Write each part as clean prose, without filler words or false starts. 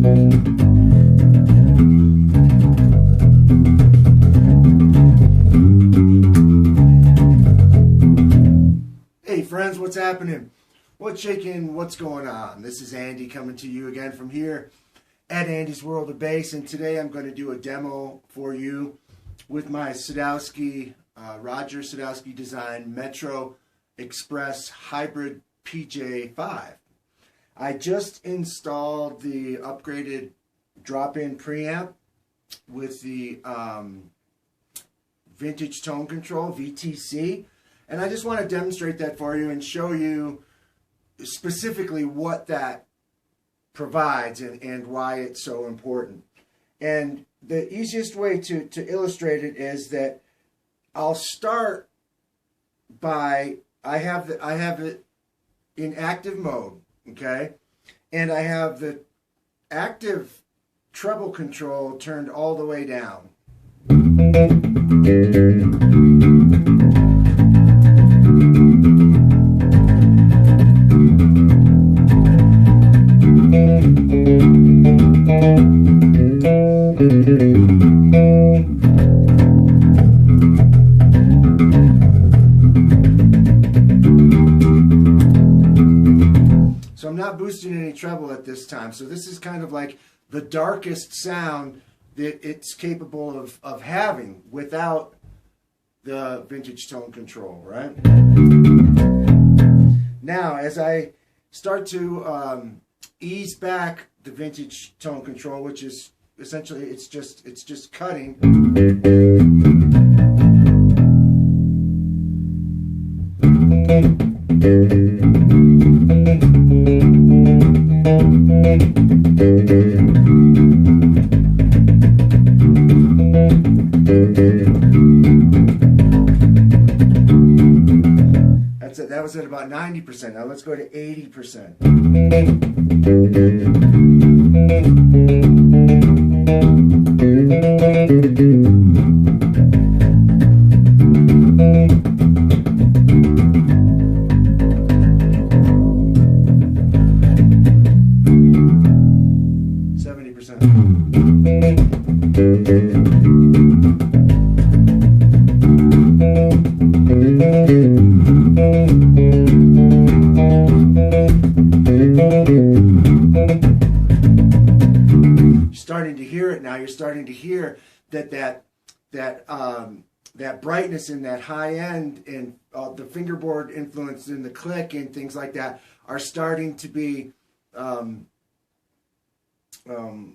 Hey friends, what's happening? What's shaking? What's going on? This is Andy coming to you again from here at Andy's World of Bass, and today I'm going to do a demo for you with my Sadowsky, Roger Sadowsky design Metro Express Hybrid PJ5. I just installed the upgraded drop-in preamp with the vintage tone control VTC, and I just want to demonstrate that for you and show you specifically what that provides and why it's so important. And the easiest way to illustrate it is that I'll start by I have it in active mode, okay, and I have the active treble control turned all the way down. So I'm not boosting any treble at this time. So this is kind of like the darkest sound that it's capable of having without the vintage tone control, right? Now, as I start to ease back the vintage tone control, which is essentially it's just cutting. That's it. That was at about 90%. Now let's go to 80%. Starting to hear it now. You're starting to hear that brightness in that high end and the fingerboard influence in the click and things like that are starting to be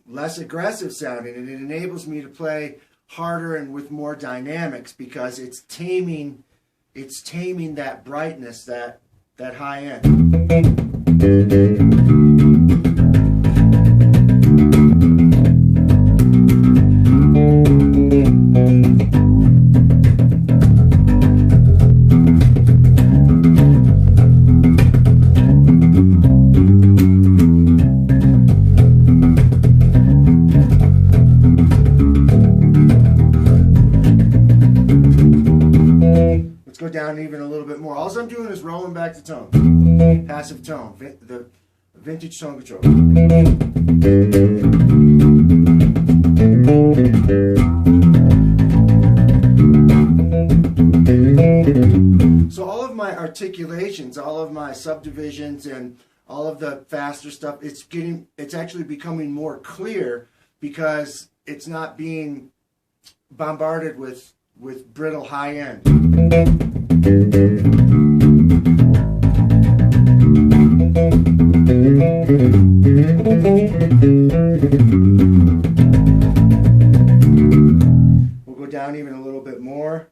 less aggressive sounding, and it enables me to play harder and with more dynamics because it's taming that brightness, that high end. Let's go down even a little bit more. All I'm doing is rolling back the tone. Passive tone, the vintage tone control. So all of my articulations, all of my subdivisions and all of the faster stuff, it's actually becoming more clear because it's not being bombarded with brittle high end. We'll go down even a little bit more.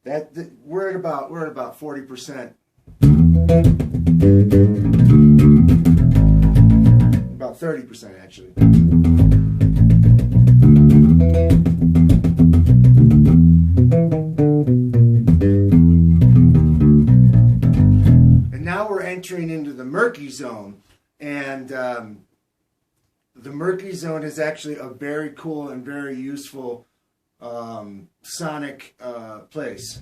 We're at about 40%. About 30% actually. And now we're entering into the murky zone, and the murky zone is actually a very cool and very useful sonic place.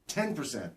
10%.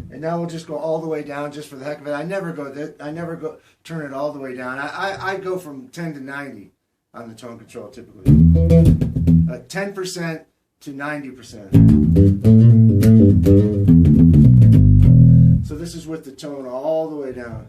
And now we'll just go all the way down just for the heck of it. I never go turn it all the way down. I go from 10 to 90 on the tone control typically. 10% to 90%. So this is with the tone all the way down.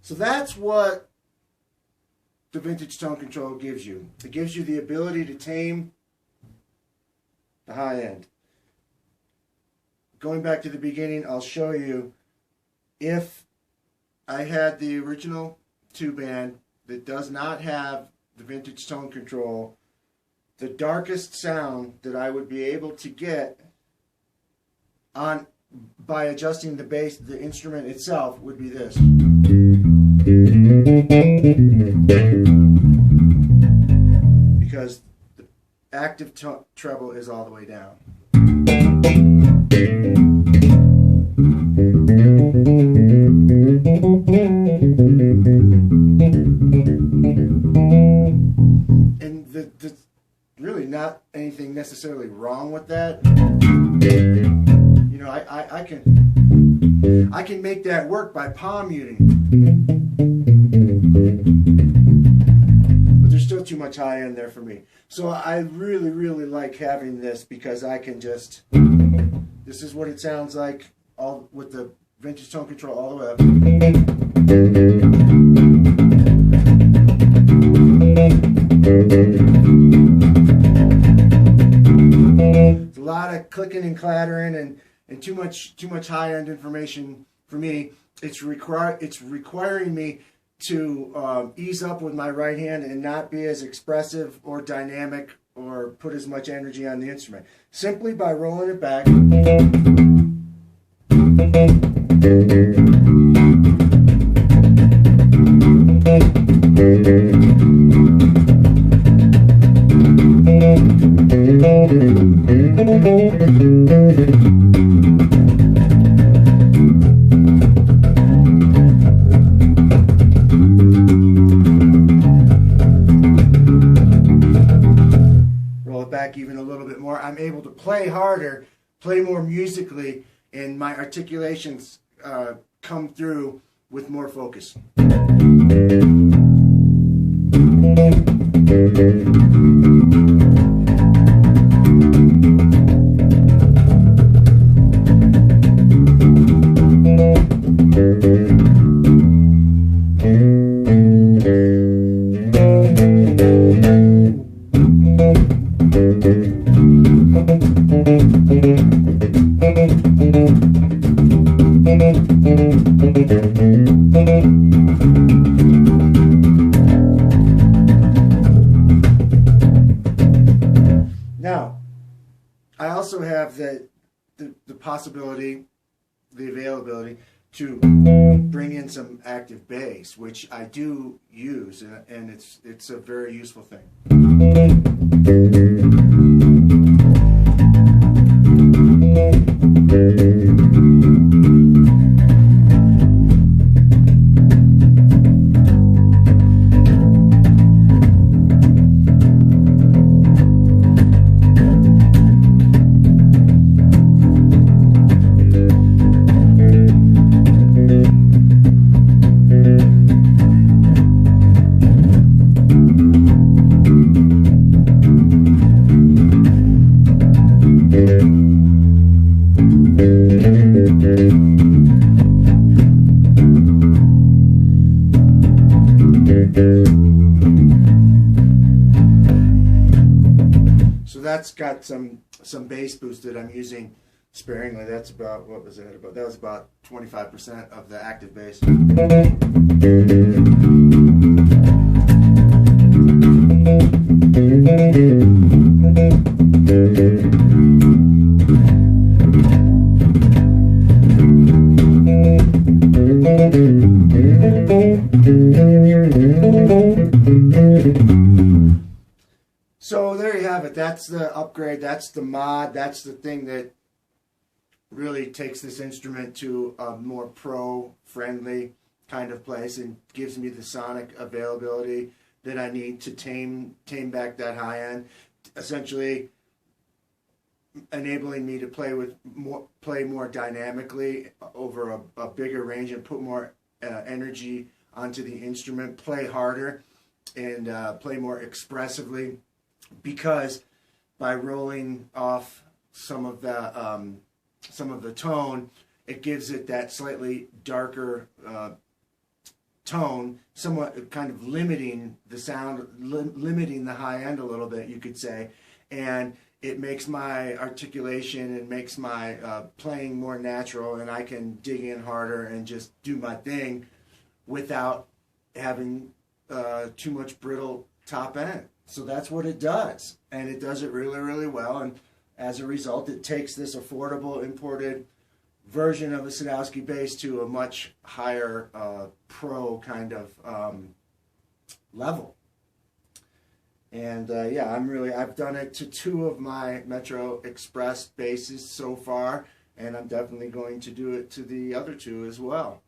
So that's what the vintage tone control gives you. It gives you the ability to tame the high end. Going back to the beginning, I'll show you if I had the original 2-band that does not have the vintage tone control, the darkest sound that I would be able to get on by adjusting the bass, the instrument itself, would be this. Because the active treble is all the way down. And the really not anything necessarily wrong with that. You know, I can make that work by palm muting. But there's still too much high end there for me. So I really, really like having this because I can just, this is what it sounds like all with the vintage tone control all the way up. It's a lot of clicking and clattering and too much high end information for me. It's requiring me to ease up with my right hand and not be as expressive or dynamic or put as much energy on the instrument. Simply by rolling it back. Roll it back even a little bit more. I'm able to play harder, play more musically, and my articulations come through with more focus. Now, I also have the possibility, the availability to bring in some active bass, which I do use, and it's a very useful thing. So that's got some bass boost that I'm using sparingly. That's about, what was that about? That was about 25% of the active bass. So there you have it. That's the upgrade. That's the mod. That's the thing that really takes this instrument to a more pro-friendly kind of place and gives me the sonic availability that I need to tame back that high end, essentially enabling me to play more dynamically over a bigger range and put more energy onto the instrument, play harder, and play more expressively, because by rolling off some of the tone, it gives it that slightly darker tone, somewhat kind of limiting the sound, limiting the high end a little bit, you could say, and it makes my articulation and makes my playing more natural, and I can dig in harder and just do my thing without having too much brittle top end. So that's what it does, and it does it really, really well, and as a result, it takes this affordable imported version of a Sadowsky bass to a much higher pro kind of level. And yeah, I've done it to 2 of my Metro Express basses so far, and I'm definitely going to do it to the other 2 as well.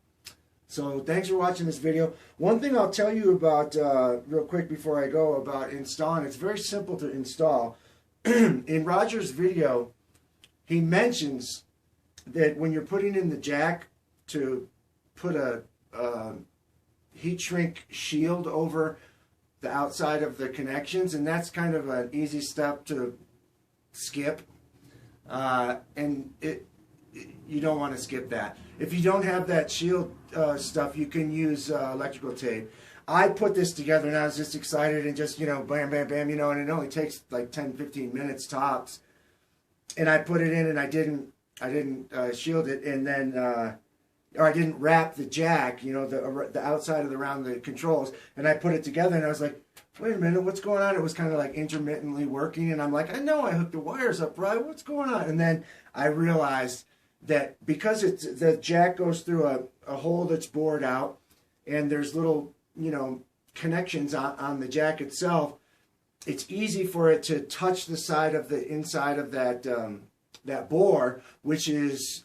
So thanks for watching this video. One thing I'll tell you about real quick before I go about installing, it's very simple to install. In Roger's video, he mentions that when you're putting in the jack to put a heat shrink shield over the outside of the connections, and that's kind of an easy step to skip, and you don't want to skip that. If you don't have that shield stuff, you can use electrical tape. I put this together and I was just excited and just, bam, bam, bam, and it only takes like 10-15 minutes tops. And I put it in and I didn't shield it, and then or I didn't wrap the jack, the outside of around the controls, and I put it together and I was like, wait a minute, what's going on? It was kind of like intermittently working, and I'm like, I know I hooked the wires up right, what's going on? And then I realized that because the jack goes through a hole that's bored out, and there's little connections on the jack itself, it's easy for it to touch the side of the inside of that bore, which is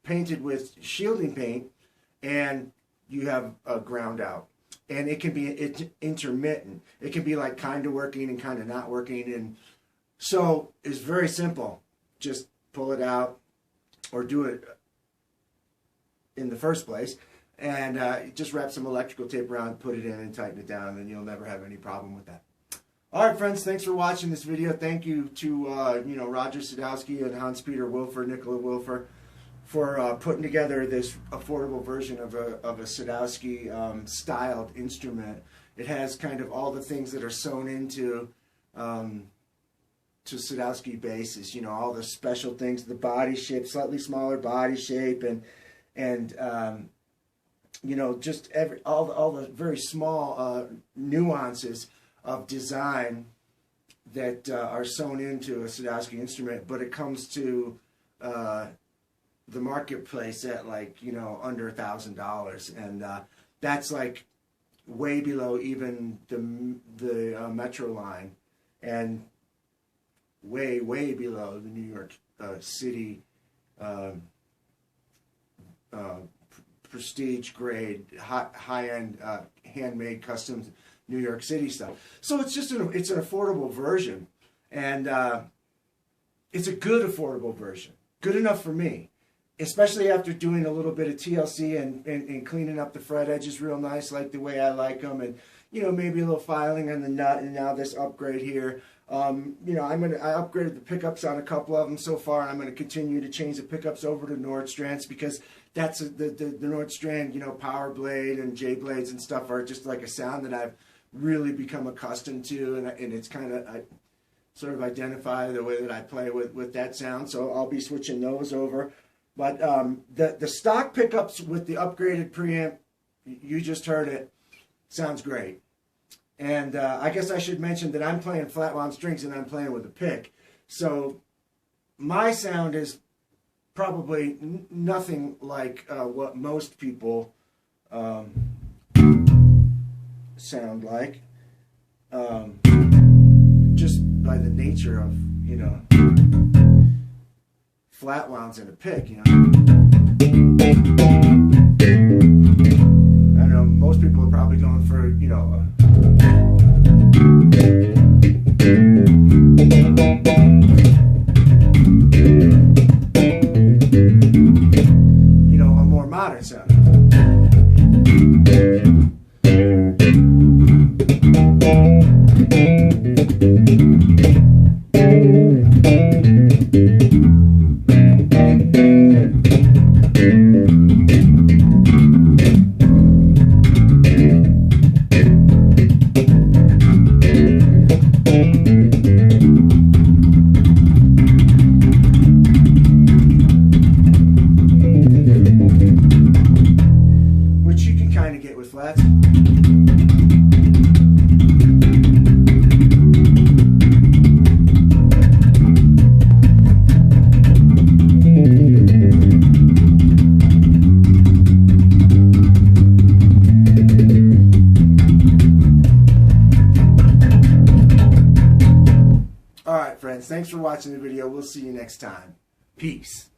painted with shielding paint, and you have a ground out. And it can be intermittent. It can be like kind of working and kind of not working. And so it's very simple. Just pull it out, or do it in the first place, and just wrap some electrical tape around, put it in, and tighten it down, and you'll never have any problem with that. All right, friends, thanks for watching this video. Thank you to Roger Sadowsky and Hans-Peter Wilfer, Nicola Wilfer, for putting together this affordable version of a Sadowsky styled instrument. It has kind of all the things that are sewn into to Sadowsky basses, all the special things, the body shape, slightly smaller body shape, and just all the very small nuances of design that are sewn into a Sadowsky instrument. But it comes to the marketplace at under $1,000, and that's like way below even the Metro line, and way below the New York City prestige grade, high end handmade custom New York City stuff. So it's just it's an affordable version, and it's a good affordable version, good enough for me, especially after doing a little bit of TLC and cleaning up the fret edges real nice, like the way I like them, and maybe a little filing on the nut, and now this upgrade here. I upgraded the pickups on a couple of them so far. I'm going to continue to change the pickups over to Nordstrand's, because that's the Nordstrand, you know, Power Blade and J Blades and stuff are just like a sound that I've really become accustomed to, and it's kind of, I sort of identify the way that I play with that sound, so I'll be switching those over. But the stock pickups with the upgraded preamp, you just heard it, sounds great. And I guess I should mention that I'm playing flat wound strings and I'm playing with a pick. So my sound is probably nothing like what most people sound like. Just by the nature of, you know, flat wounds and a pick, you know. I don't know, most people are probably going for, you know, a more modern sound. Which you can kind of get with flats. Alright friends, thanks for watching the video. We'll see you next time. Peace.